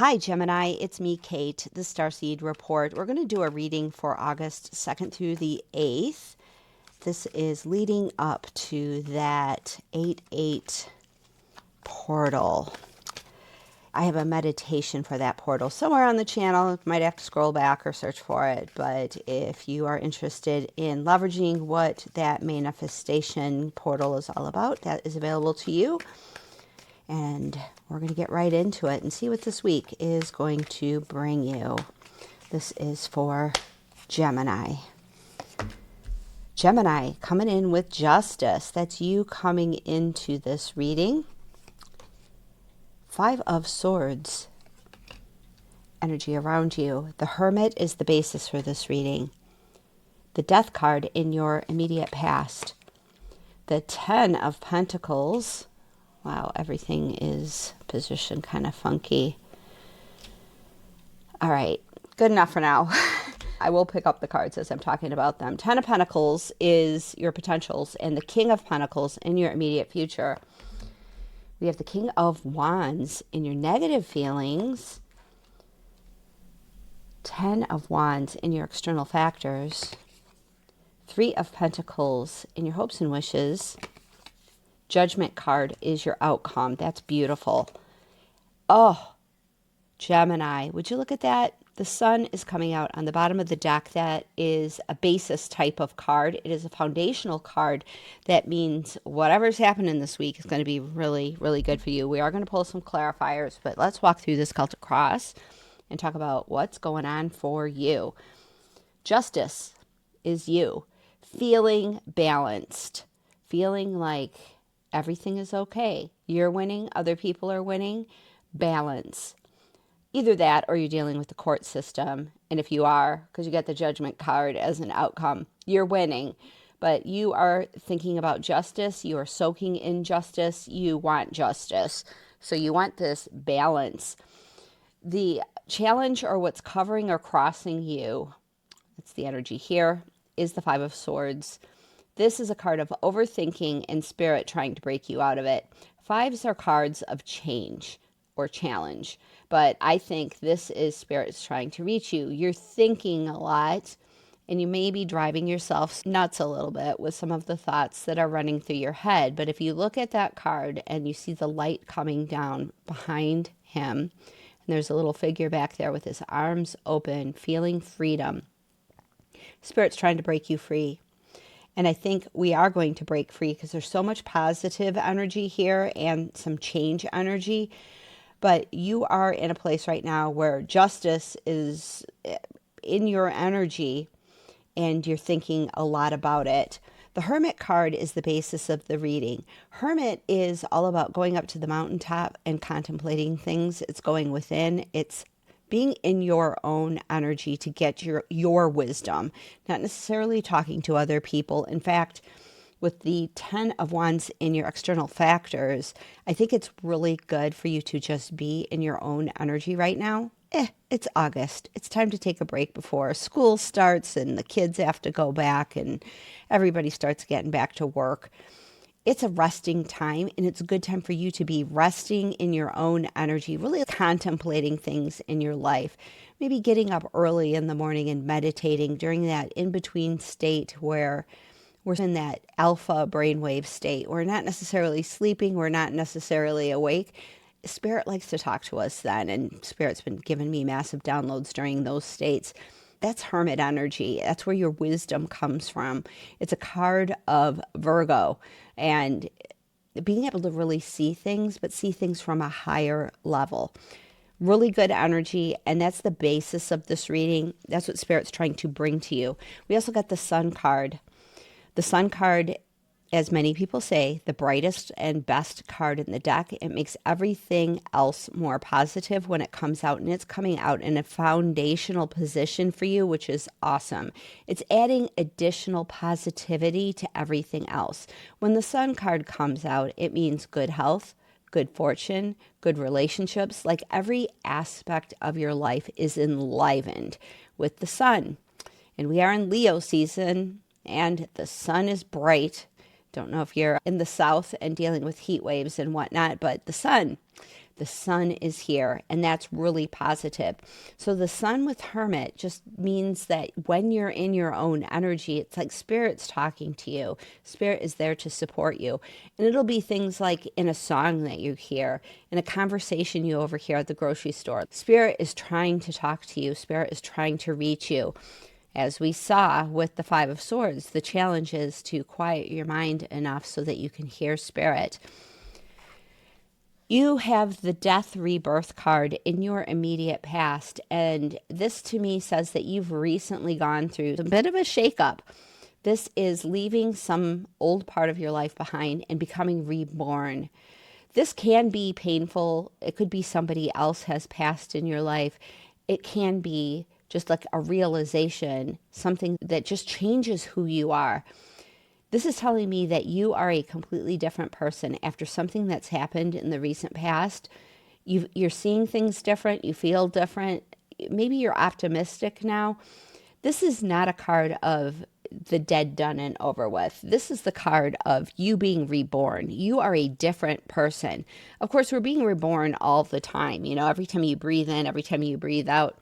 Hi, Gemini. It's me, Kate, the Starseed Report. We're going to do a reading for August 2nd through the 8th. This is leading up to that 8/8 portal. I have a meditation for that portal somewhere on the channel. Might have to scroll back or search for it. But if you are interested in leveraging what that manifestation portal is all about, that is available to you. And we're going to get right into it and see what this week is going to bring you. This is for Gemini. Gemini coming in with justice. That's you coming into this reading. 5 of Swords. Energy around you. The Hermit is the basis for this reading. The Death card in your immediate past. The 10 of Pentacles. Wow, everything is positioned kind of funky. All right, good enough for now. I will pick up the cards as I'm talking about them. 10 of Pentacles is your potentials, and the King of Pentacles in your immediate future. We have the King of Wands in your negative feelings. 10 of Wands in your external factors. 3 of Pentacles in your hopes and wishes. Judgment card is your outcome. That's beautiful. Oh, Gemini, would you look at that? The Sun is coming out on the bottom of the deck. That is a basis type of card. It is a foundational card. That means whatever's happening this week is going to be really, really good for you. We are going to pull some clarifiers, but let's walk through this Celtic Cross and talk about what's going on for you. Justice is you. Feeling balanced. Feeling like everything is okay. You're winning. Other people are winning. Balance. Either that or you're dealing with the court system. And if you are, because you get the Judgment card as an outcome, you're winning. But you are thinking about justice. You are soaking in justice. You want justice. So you want this balance. The challenge or what's covering or crossing you, that's the energy here, is the 5 of Swords. This is a card of overthinking and spirit trying to break you out of it. 5s are cards of change or challenge, but I think this is spirits trying to reach you. You're thinking a lot, and you may be driving yourself nuts a little bit with some of the thoughts that are running through your head. But if you look at that card and you see the light coming down behind him, and there's a little figure back there with his arms open, feeling freedom. Spirit's trying to break you free. And I think we are going to break free because there's so much positive energy here and some change energy. But you are in a place right now where justice is in your energy and you're thinking a lot about it. The Hermit card is the basis of the reading. Hermit is all about going up to the mountaintop and contemplating things. It's going within. It's being in your own energy to get your wisdom, not necessarily talking to other people. In fact, with the 10 of Wands in your external factors, I think it's really good for you to just be in your own energy right now. It's August. It's time to take a break before school starts and the kids have to go back and everybody starts getting back to work. It's a resting time, and it's a good time for you to be resting in your own energy, really contemplating things in your life. Maybe getting up early in the morning and meditating during that in-between state where we're in that alpha brainwave state. We're not necessarily sleeping. We're not necessarily awake. Spirit likes to talk to us then, and Spirit's been giving me massive downloads during those states. That's Hermit energy. That's where your wisdom comes from. It's a card of Virgo and being able to really see things, but see things from a higher level. Really good energy, and that's the basis of this reading. That's what Spirit's trying to bring to you. We also got the Sun card. The Sun card, as many people say, the brightest and best card in the deck. It makes everything else more positive when it comes out, and it's coming out in a foundational position for you, which is awesome. It's adding additional positivity to everything else. When the Sun card comes out, it means good health, good fortune, good relationships. Like every aspect of your life is enlivened with the Sun. And we are in Leo season, and the Sun is bright. Don't know if you're in the south and dealing with heat waves and whatnot, but the sun The sun is here, and that's really positive. So the sun with Hermit just means that when you're in your own energy, it's like Spirit's talking to you. Spirit is there to support you. And it'll be things like in a song that you hear, in a conversation you overhear at the grocery store. Spirit is trying to talk to you. Spirit is trying to reach you. As we saw with the Five of Swords, the challenge is to quiet your mind enough so that you can hear Spirit. You have the Death Rebirth card in your immediate past, and this to me says that you've recently gone through a bit of a shakeup. This is leaving some old part of your life behind and becoming reborn. This can be painful. It could be somebody else has passed in your life. It can be just like a realization, something that just changes who you are. This is telling me that you are a completely different person after something that's happened in the recent past. You're seeing things different. You feel different. Maybe you're optimistic now. This is not a card of the dead, done, and over with. This is the card of you being reborn. You are a different person. Of course, we're being reborn all the time. You know, every time you breathe in, every time you breathe out,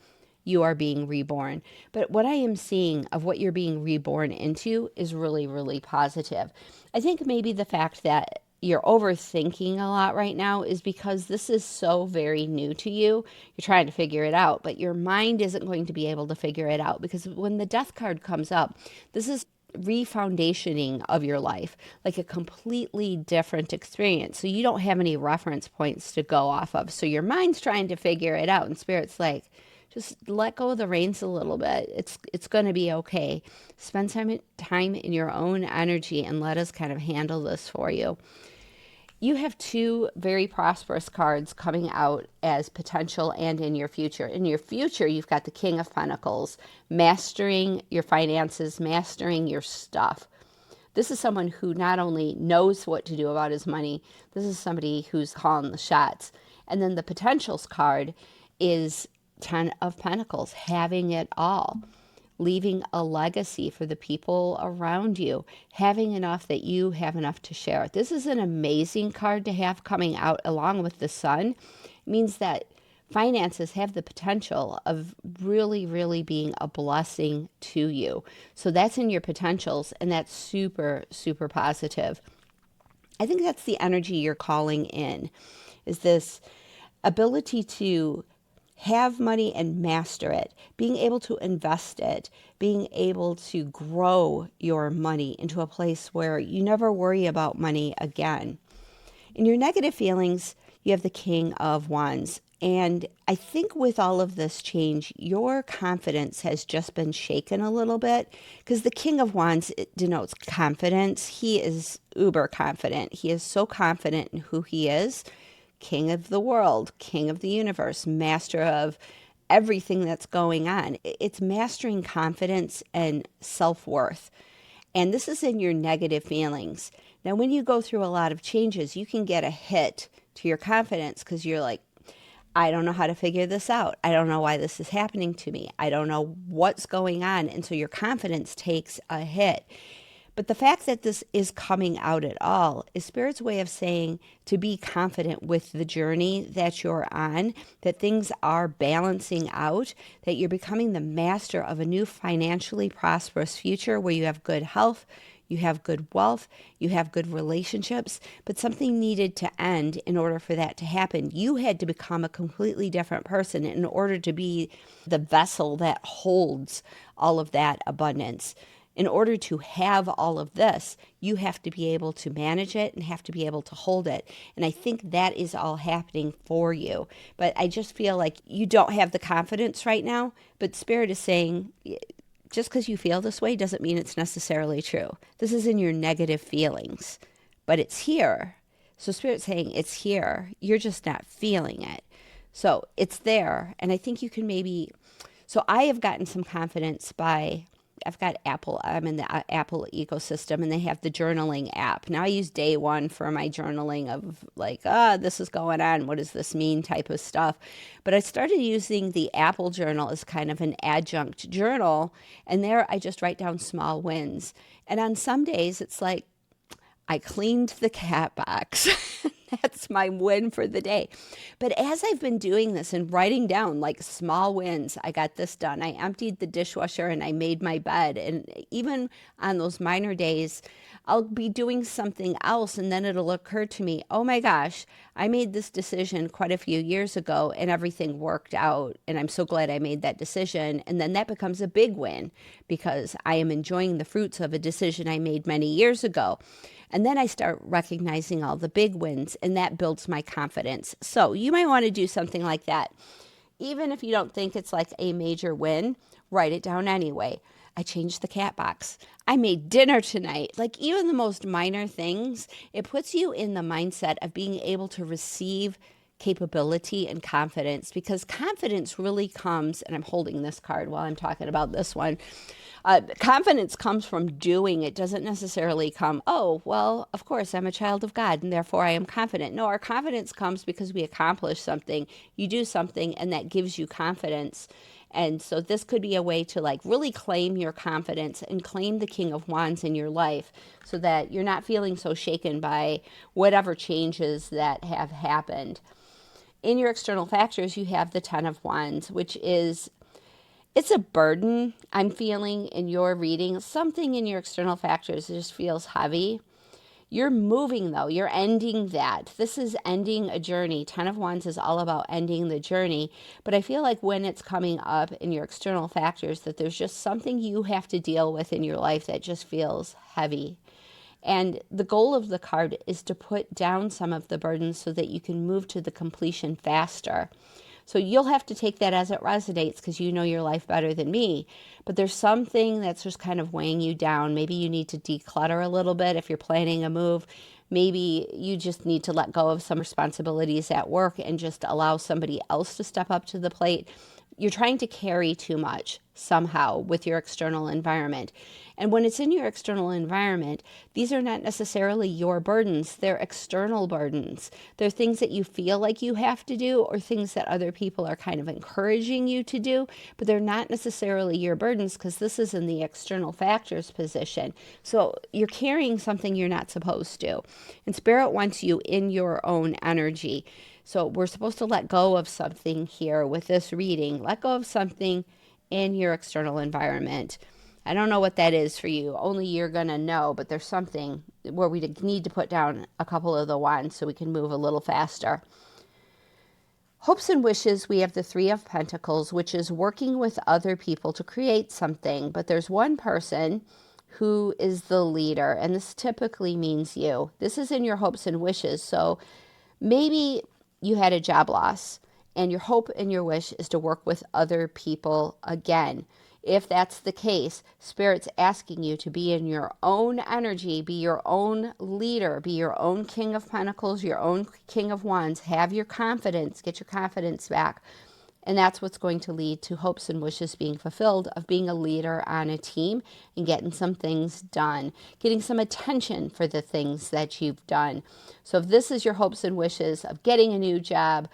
you are being reborn. But what I am seeing of what you're being reborn into is really, really positive. I think maybe the fact that you're overthinking a lot right now is because this is so very new to you. You're trying to figure it out, but your mind isn't going to be able to figure it out, because when the Death card comes up, this is refoundationing of your life, like a completely different experience. So you don't have any reference points to go off of. So your mind's trying to figure it out, and Spirit's like, just let go of the reins a little bit. It's going to be okay. Spend time in your own energy and let us kind of handle this for you. You have two very prosperous cards coming out as potential and in your future. In your future, you've got the King of Pentacles, mastering your finances, mastering your stuff. This is someone who not only knows what to do about his money, this is somebody who's calling the shots. And then the potentials card is Ten of Pentacles, having it all, leaving a legacy for the people around you, having enough that you have enough to share. This is an amazing card to have coming out along with the sun. It means that finances have the potential of really, really being a blessing to you. So that's in your potentials, and that's super, super positive. I think that's the energy you're calling in, is this ability to have money and master it, being able to invest it, being able to grow your money into a place where you never worry about money again. In your negative feelings, you have the King of Wands. And I think with all of this change, your confidence has just been shaken a little bit, because the King of Wands, it denotes confidence. He is uber confident. He is so confident in who he is. King of the world, king of the universe, master of everything that's going on. It's mastering confidence and self-worth. And this is in your negative feelings. Now, when you go through a lot of changes, you can get a hit to your confidence, because you're like, I don't know how to figure this out. I don't know why this is happening to me. I don't know what's going on. And so your confidence takes a hit. But the fact that this is coming out at all is Spirit's way of saying to be confident with the journey that you're on, that things are balancing out, that you're becoming the master of a new financially prosperous future where you have good health, you have good wealth, you have good relationships, but something needed to end in order for that to happen. You had to become a completely different person in order to be the vessel that holds all of that abundance. In order to have all of this, you have to be able to manage it and have to be able to hold it. And I think that is all happening for you. But I just feel like you don't have the confidence right now. But Spirit is saying, just because you feel this way doesn't mean it's necessarily true. This is in your negative feelings, but it's here. So Spirit's saying it's here. You're just not feeling it. So it's there. And I think you can maybe, so I have gotten some confidence by, I've got Apple, I'm in the Apple ecosystem, and they have the journaling app. Now I use Day One for my journaling of like, this is going on, what does this mean type of stuff. But I started using the Apple journal as kind of an adjunct journal, and there I just write down small wins. And on some days it's like, I cleaned the cat box. That's my win for the day. But as I've been doing this and writing down like small wins, I got this done. I emptied the dishwasher and I made my bed. And even on those minor days, I'll be doing something else and then it'll occur to me, oh my gosh, I made this decision quite a few years ago and everything worked out. And I'm so glad I made that decision. And then that becomes a big win because I am enjoying the fruits of a decision I made many years ago. And then I start recognizing all the big wins, and that builds my confidence. So you might want to do something like that. Even if you don't think it's like a major win, write it down anyway. I changed the cat box. I made dinner tonight. Like even the most minor things, it puts you in the mindset of being able to receive capability and confidence, because confidence really comes, and I'm holding this card while I'm talking about this one. Confidence comes from doing. It doesn't necessarily come, oh, well, of course, I'm a child of God and therefore I am confident. No, our confidence comes because we accomplish something. You do something and that gives you confidence. And so this could be a way to like really claim your confidence and claim the King of Wands in your life so that you're not feeling so shaken by whatever changes that have happened. In your external factors, you have the Ten of Wands, which is, it's a burden I'm feeling in your reading. Something in your external factors just feels heavy. You're moving though. You're ending that. This is ending a journey. Ten of Wands is all about ending the journey. But I feel like when it's coming up in your external factors that there's just something you have to deal with in your life that just feels heavy. And the goal of the card is to put down some of the burdens so that you can move to the completion faster. So you'll have to take that as it resonates because you know your life better than me. But there's something that's just kind of weighing you down. Maybe you need to declutter a little bit if you're planning a move. Maybe you just need to let go of some responsibilities at work and just allow somebody else to step up to the plate. You're trying to carry too much somehow with your external environment. And when it's in your external environment, these are not necessarily your burdens. They're external burdens. They're things that you feel like you have to do or things that other people are kind of encouraging you to do, but they're not necessarily your burdens because this is in the external factors position. So you're carrying something you're not supposed to. And Spirit wants you in your own energy. So we're supposed to let go of something here with this reading. Let go of something in your external environment. I don't know what that is for you. Only you're going to know, but there's something where we need to put down a couple of the wands so we can move a little faster. Hopes and wishes, we have the Three of Pentacles, which is working with other people to create something. But there's one person who is the leader, and this typically means you. This is in your hopes and wishes. So maybe you had a job loss and your hope and your wish is to work with other people again. If that's the case, Spirit's asking you to be in your own energy, be your own leader, be your own King of Pentacles, your own King of Wands. Have your confidence, get your confidence back. And that's what's going to lead to hopes and wishes being fulfilled of being a leader on a team and getting some things done, getting some attention for the things that you've done. So if this is your hopes and wishes of getting a new job,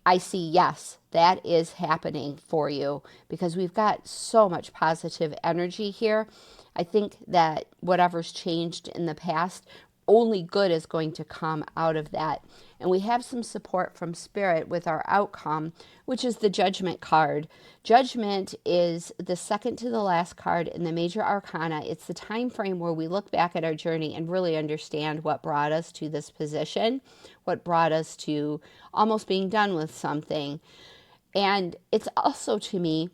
I see, yes, that is happening for you because we've got so much positive energy here. I think that whatever's changed in the past, only good is going to come out of that. And we have some support from Spirit with our outcome, which is the Judgment card. Judgment is the second to the last card in the major arcana. It's the time frame where we look back at our journey and really understand what brought us to this position, what brought us to almost being done with something. And it's also, to me,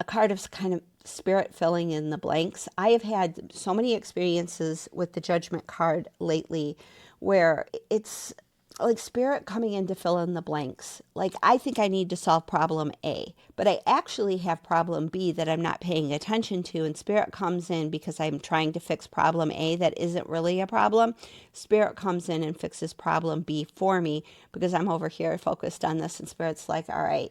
a card of kind of Spirit filling in the blanks. I have had so many experiences with the Judgment card lately where it's like Spirit coming in to fill in the blanks. Like I think I need to solve problem A, but I actually have problem B that I'm not paying attention to, and Spirit comes in because I'm trying to fix problem A that isn't really a problem. Spirit comes in and fixes problem B for me because I'm over here focused on this, and Spirit's like, all right,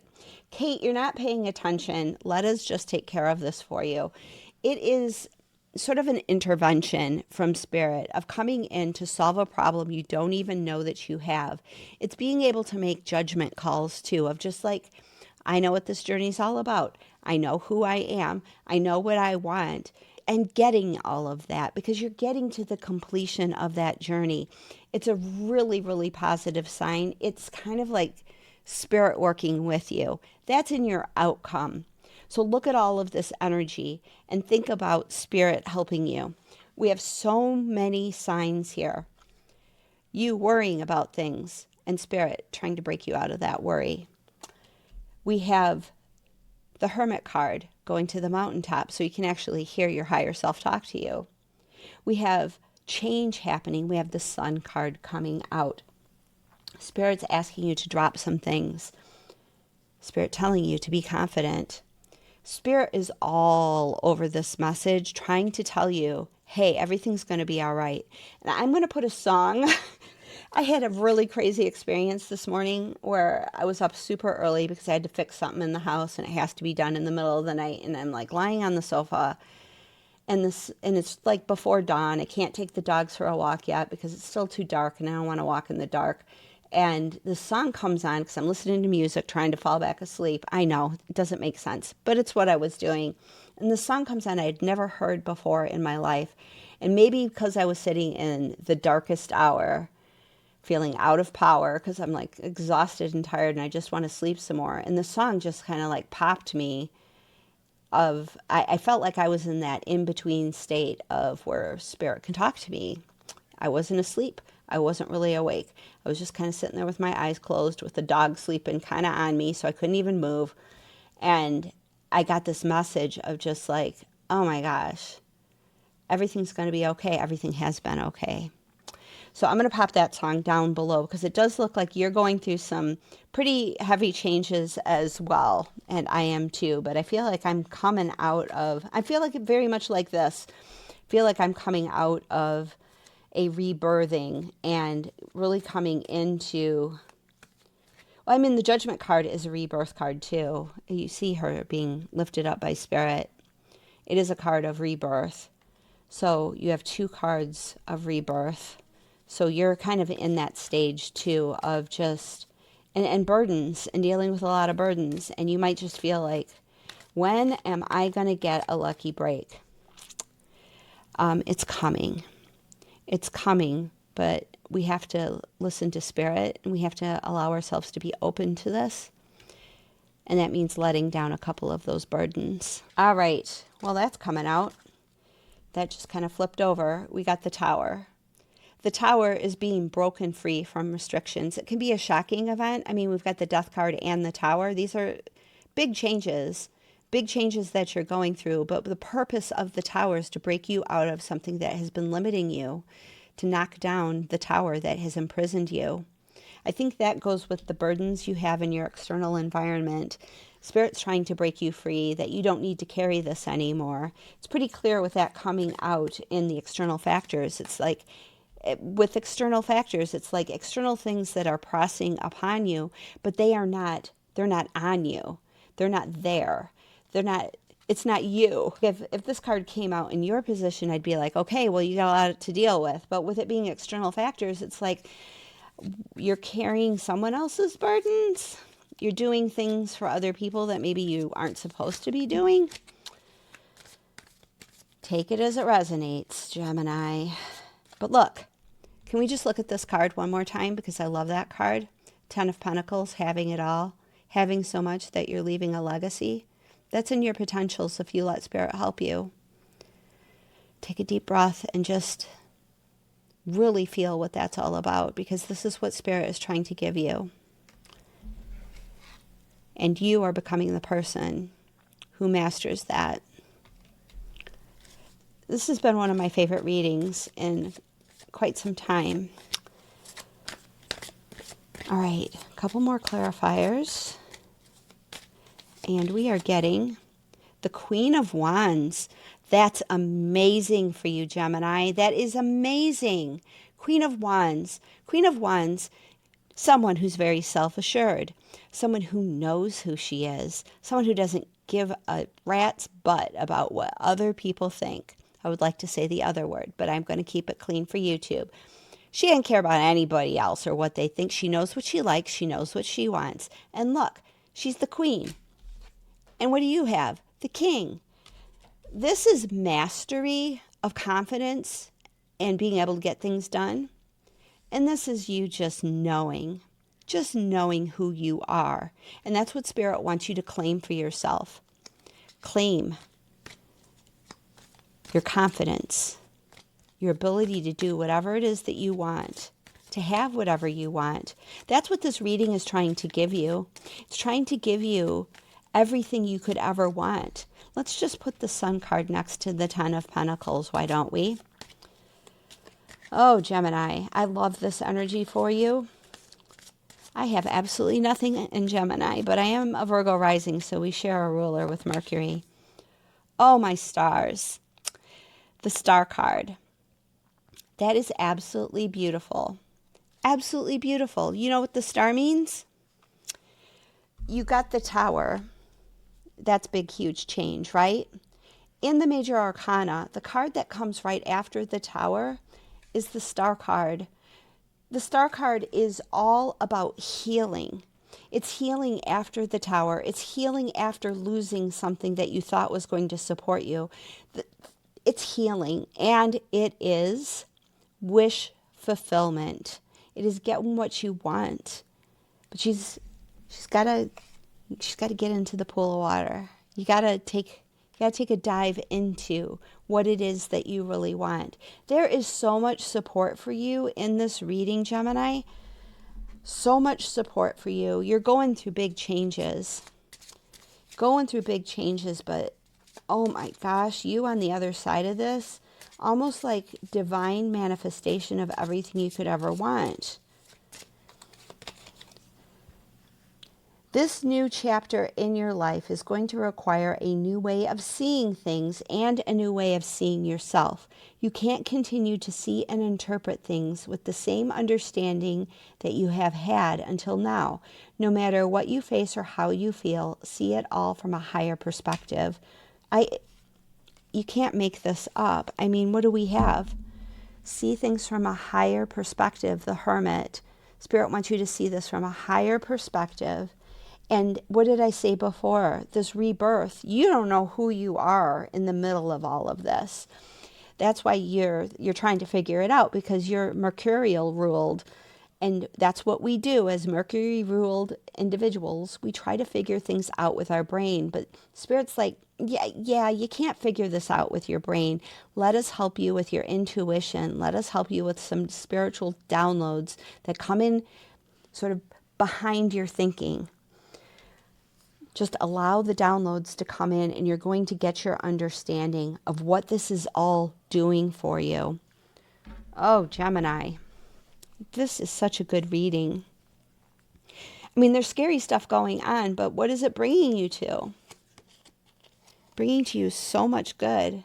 Kate, you're not paying attention. Let us just take care of this for you. It is sort of an intervention from Spirit of coming in to solve a problem you don't even know that you have. It's being able to make judgment calls too, of just like, I know what this journey is all about. I know who I am. I know what I want. and getting all of that, because you're getting to the completion of that journey. It's a really, really positive sign. It's kind of like spirit working with you. That's in your outcome. So look at all of this energy and think about spirit helping you. We have so many signs here. You worrying about things and spirit trying to break you out of that worry. We have the Hermit card going to the mountaintop so you can actually hear your higher self talk to you. We have change happening. We have the Sun card coming out. Spirit's asking you to drop some things. Spirit telling you to be confident. Spirit is all over this message, trying to tell you, hey, everything's going to be all right. And I'm going to put a song. I had a really crazy experience this morning where I was up super early because I had to fix something in the house and it has to be done in the middle of the night. And I'm like lying on the sofa and it's like before dawn. I can't take the dogs for a walk yet because it's still too dark and I don't want to walk in the dark. And the song comes on because I'm listening to music, trying to fall back asleep. I know, it doesn't make sense, but it's what I was doing. And the song comes on I had never heard before in my life. And maybe because I was sitting in the darkest hour, feeling out of power because I'm like exhausted and tired and I just want to sleep some more. And the song just kind of like popped me I felt like I was in that in-between state of where spirit can talk to me. I wasn't asleep. I wasn't really awake. I was just kind of sitting there with my eyes closed with the dog sleeping kind of on me, so I couldn't even move. And I got this message of just like, oh my gosh, everything's going to be okay. Everything has been okay. So I'm going to pop that song down below because it does look like you're going through some pretty heavy changes as well. And I am too. But I feel like I'm coming out of, I feel like it very much like this. I feel like I'm coming out of a rebirthing and really coming into, well, I mean, the Judgment card is a rebirth card too. You see her being lifted up by spirit. It is a card of rebirth. So you have two cards of rebirth. So you're kind of in that stage too of just, and burdens and dealing with a lot of burdens. And you might just feel like, when am I going to get a lucky break? It's coming. It's coming, but we have to listen to spirit and we have to allow ourselves to be open to this. And that means letting down a couple of those burdens. All right. Well, that's coming out. That just kind of flipped over. We got the Tower. The Tower is being broken free from restrictions. It can be a shocking event. I mean, we've got the Death card and the Tower. These are big changes that you're going through. But the purpose of the Tower is to break you out of something that has been limiting you, to knock down the tower that has imprisoned you. I think that goes with the burdens you have in your external environment. Spirit's trying to break you free, that you don't need to carry this anymore. It's pretty clear with that coming out in the external factors. It's like, with external factors, it's like external things that are pressing upon you, but they're not on you. They're not there. It's not you. If this card came out in your position, I'd be like, okay, well, you got a lot to deal with. But with it being external factors, it's like you're carrying someone else's burdens. You're doing things for other people that maybe you aren't supposed to be doing. Take it as it resonates, Gemini. But look, can we just look at this card one more time? Because I love that card. 10 of Pentacles, having it all. Having so much that you're leaving a legacy. That's in your potentials if you let Spirit help you. Take a deep breath and just really feel what that's all about, because this is what Spirit is trying to give you. And you are becoming the person who masters that. This has been one of my favorite readings in quite some time. All right, a couple more clarifiers. And we are getting the Queen of Wands. That's amazing for you, Gemini. That is amazing. Queen of Wands. Queen of Wands, someone who's very self-assured. Someone who knows who she is. Someone who doesn't give a rat's butt about what other people think. I would like to say the other word, but I'm going to keep it clean for YouTube. She doesn't care about anybody else or what they think. She knows what she likes. She knows what she wants. And look, she's the queen. And what do you have? The king. This is mastery of confidence and being able to get things done. And this is you just knowing who you are. And that's what Spirit wants you to claim for yourself. Claim your confidence, your ability to do whatever it is that you want, to have whatever you want. That's what this reading is trying to give you. It's trying to give you everything you could ever want. Let's just put the Sun card next to the Ten of Pentacles, why don't we? Oh, Gemini, I love this energy for you. I have absolutely nothing in Gemini, but I am a Virgo rising, so we share a ruler with Mercury. Oh, my stars. The Star card. That is absolutely beautiful. Absolutely beautiful. You know what the star means? You got the Tower. That's big, huge change, right? In the Major Arcana, the card that comes right after the Tower is the Star card. The Star card is all about healing. It's healing after the Tower. It's healing after losing something that you thought was going to support you. It's healing, and it is wish fulfillment. It is getting what you want. But she's got to get into the pool of water. You got to take a dive into what it is that you really want. There is so much support for you in this reading, Gemini. So much support for you. You're going through big changes. But oh my gosh, you on the other side of this, almost like divine manifestation of everything you could ever want. This new chapter in your life is going to require a new way of seeing things and a new way of seeing yourself. You can't continue to see and interpret things with the same understanding that you have had until now. No matter what you face or how you feel, see it all from a higher perspective. You can't make this up. I mean, what do we have? See things from a higher perspective, the Hermit. Spirit wants you to see this from a higher perspective. And what did I say before? This rebirth, you don't know who you are in the middle of all of this. That's why you're trying to figure it out, because you're Mercurial ruled. And that's what we do as Mercury ruled individuals. We try to figure things out with our brain. But Spirit's like, yeah, you can't figure this out with your brain. Let us help you with your intuition. Let us help you with some spiritual downloads that come in sort of behind your thinking. Just allow the downloads to come in, and you're going to get your understanding of what this is all doing for you. Oh, Gemini, this is such a good reading. I mean, there's scary stuff going on, but what is it bringing you to? Bringing to you so much good.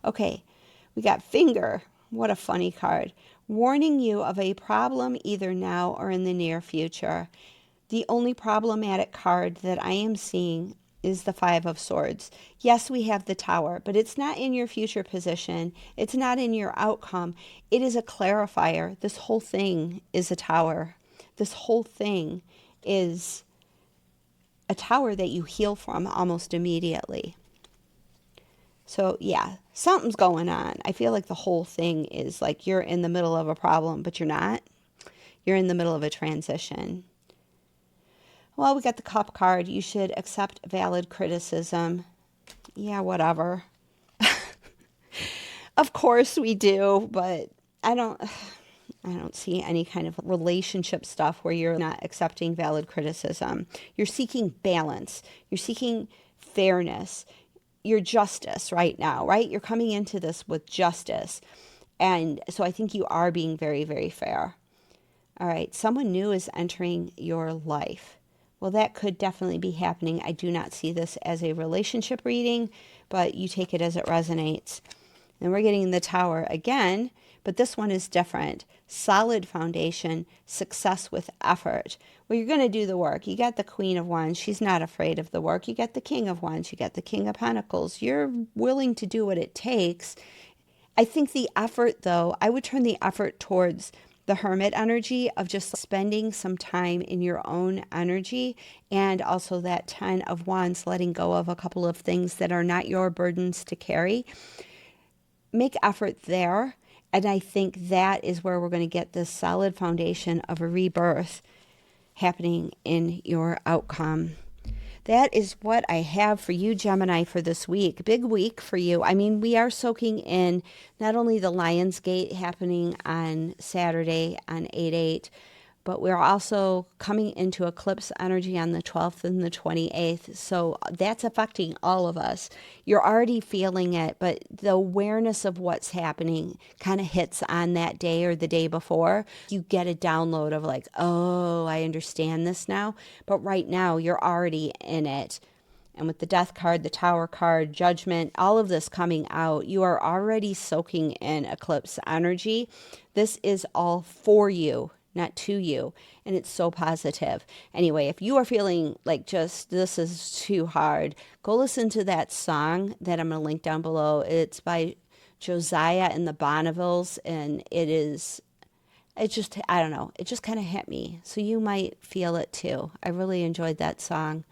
Okay, we got Finger. What a funny card. Warning you of a problem either now or in the near future. The only problematic card that I am seeing is the Five of Swords. Yes, we have the Tower, but it's not in your future position. It's not in your outcome. It is a clarifier. This whole thing is a tower. This whole thing is a tower that you heal from almost immediately. So yeah, something's going on. I feel like the whole thing is like you're in the middle of a problem, but you're not. You're in the middle of a transition. Well, we got the Cup card. You should accept valid criticism. Yeah, whatever. Of course we do, but I don't see any kind of relationship stuff where you're not accepting valid criticism. You're seeking balance. You're seeking fairness. Your justice right now, right? You're coming into this with justice. And so I think you are being very, very fair. All right. Someone new is entering your life. Well, that could definitely be happening. I do not see this as a relationship reading, but you take it as it resonates. And we're getting the Tower again, but this one is different. Solid foundation, success with effort. Well, you're going to do the work. You got the Queen of Wands. She's not afraid of the work. You got the King of Wands. You got the King of Pentacles. You're willing to do what it takes. I think the effort, though, I would turn the effort towards the Hermit energy of just spending some time in your own energy, and also that 10 of Wands, letting go of a couple of things that are not your burdens to carry. Make effort there. And I think that is where we're going to get this solid foundation of a rebirth happening in your outcome. That is what I have for you, Gemini, for this week. Big week for you. I mean, we are soaking in not only the Lion's Gate happening on Saturday on 8/8, but we're also coming into eclipse energy on the 12th and the 28th. So that's affecting all of us. You're already feeling it, but the awareness of what's happening kind of hits on that day or the day before. You get a download of like, oh, I understand this now. But right now, you're already in it. And with the Death card, the Tower card, Judgment, all of this coming out, you are already soaking in eclipse energy. This is all for you, not to you. And it's so positive. Anyway, if you are feeling like just this is too hard, go listen to that song that I'm going to link down below. It's by Josiah and the Bonnevilles, and it just, I don't know, it just kind of hit me. So you might feel it too. I really enjoyed that song.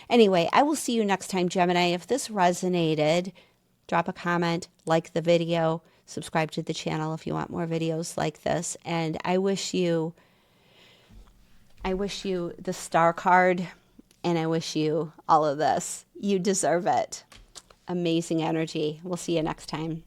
Anyway, I will see you next time, Gemini. If this resonated, drop a comment, like the video, subscribe to the channel if you want more videos like this. And I wish you the Star card, and I wish you all of this. You deserve it. Amazing energy. We'll see you next time.